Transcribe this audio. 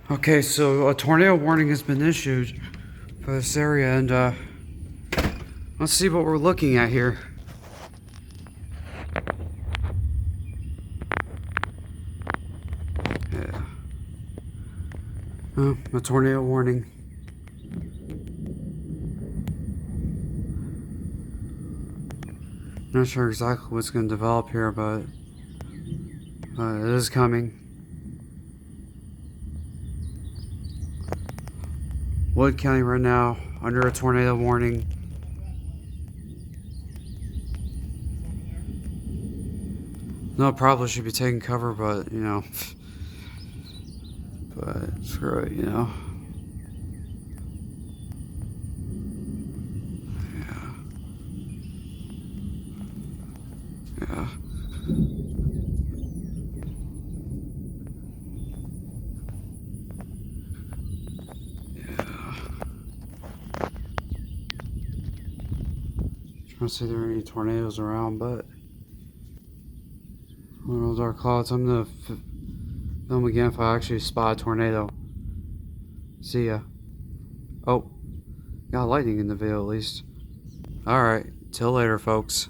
Okay, so a tornado warning has been issued for this area, and let's see what we're looking at here. Yeah. Oh, a tornado warning. Not sure exactly what's going to develop here, but it is coming. Wood County right now under a tornado warning. No, probably should be taking cover, but you know, but screw it, you know. Yeah. Yeah. Trying to see if there are any tornadoes around, but little dark clouds. I'm gonna film again if I actually spot a tornado. See ya. Oh, got lightning in the video at least. Alright, till later, folks.